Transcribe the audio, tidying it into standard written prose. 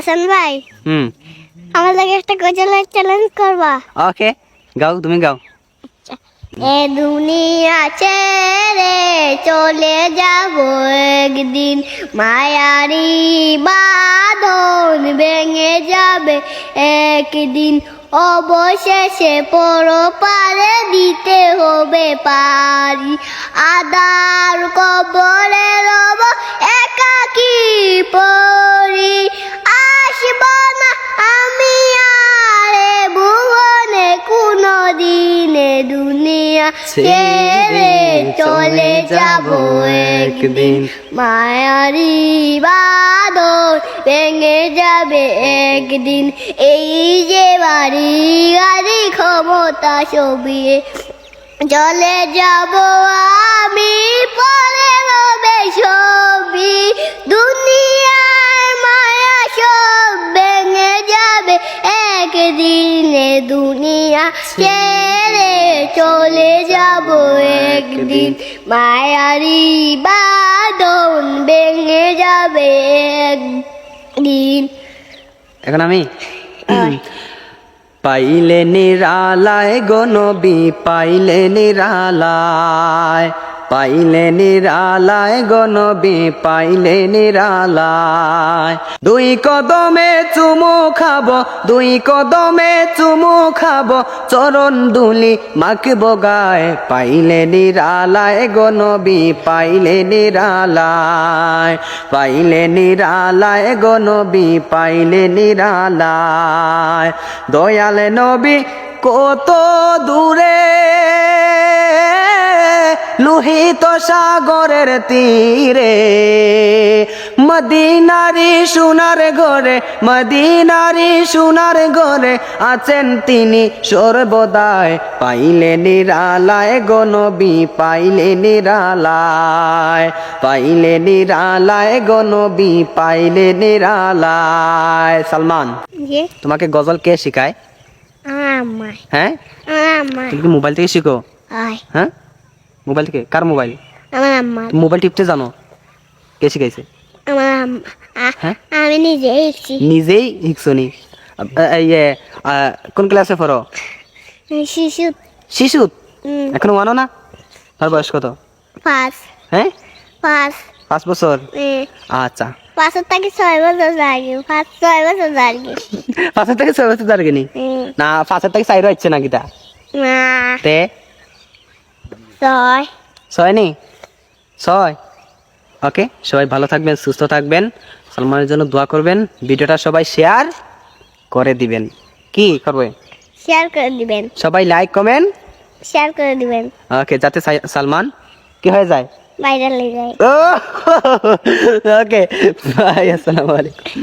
হাসান ভাই হুম আমার লাগে একটা গজলের চ্যালেঞ্জ করবা। ওকে গাও, তুমি গাও। এ দুনিয়া ছেড়ে চলে যাব একদিন, মায়ারি বাঁধন ভেঙে যাবে একদিন, অবশেষে পরপারে দিতে হবে পারি, আদার কবরে রব একাকী পরি, আসব না আমি আর এ ভুবনে কোনো দিনে, দুনিয়া ছেড়ে চলে যাব একদিন, মায়ারি বাঁধন ভেঙে যাবে একদিন, এই যে বাড়ি গাড়ি ক্ষমতা সবিয়ে চলে যাব আমি, পরে রবে ছবি, দুনিয়ার মায়া সব ভেঙে যাবে একদিনে, দুনিয়া ছেড়ে চলে যাব একদিন, মায়ারি বাঁধন ভেঙে যাবে একদিন। এখন আমি পাইলে নিরালায় গো নবী, পাইলে নিরালায়, পাইলে নিরালায় গো নবী, পাইলে নিরালায়, দুই কদমে চুমু খাবো, দুই কদমে চুমু খাবো, চরণ দুলি মাখবো গায়, পাইলে নিরালায় গো নবী, পাইলে নিরালায়, পাইলে নিরালায় গো নবী, পাইলে নিরালায়, দয়াল নবী কত দূরে লোহিত সাগরের তীরে, মদিনারি সোনার ঘরে, মদিনারি সোনার ঘরে আছেন তিনি সর্বদাই, পাইলে নিরালায় গো নবী, পাইলে নিরালায়, পাইলে নিরালায় গো নবী, পাইলে নিরালায়। সালমান, তোমাকে গজল কে শিখায়? আমার হ্যাঁ, আমার তুমি কি মোবাইল থেকে শিখো? হ্যাঁ, মোবাইল থেকে? কার মোবাইল? আমার আম্মা। মোবাইল টিপতে জানো? কে শিখাইছে? আমার আম্মা। হ্যাঁ, আমি নিজেই শিখছি। নিজেই শিখছো নি? ইয়ে কোন ক্লাসে পড়ো? শিশু। শিশু? এখনো মানো না? তার বয়স কত? 5। হ্যাঁ, 5। 5 বছর। আচ্ছা, 5 থেকে 6 বছর লাগে। 5-6 বছর লাগে। 5 থেকে 6 বছর যাবে নি? না, 5 থেকে 4 হচ্ছে না কিটা? না, তে 6। 6 নি? 6। ওকে, সবাই ভালো থাকবেন, সুস্থ থাকবেন, সালমানের জন্য দোয়া করবেন, ভিডিওটা সবাই শেয়ার করে দিবেন। কি করবে? শেয়ার করে দিবেন। সবাই লাইক কমেন্ট শেয়ার করে দিবেন। ওকে, যাতে সালমান কি হয়ে যায়, ভাইরাল হয়ে যায়। ওকে, বাই, আসসালামু আলাইকুম।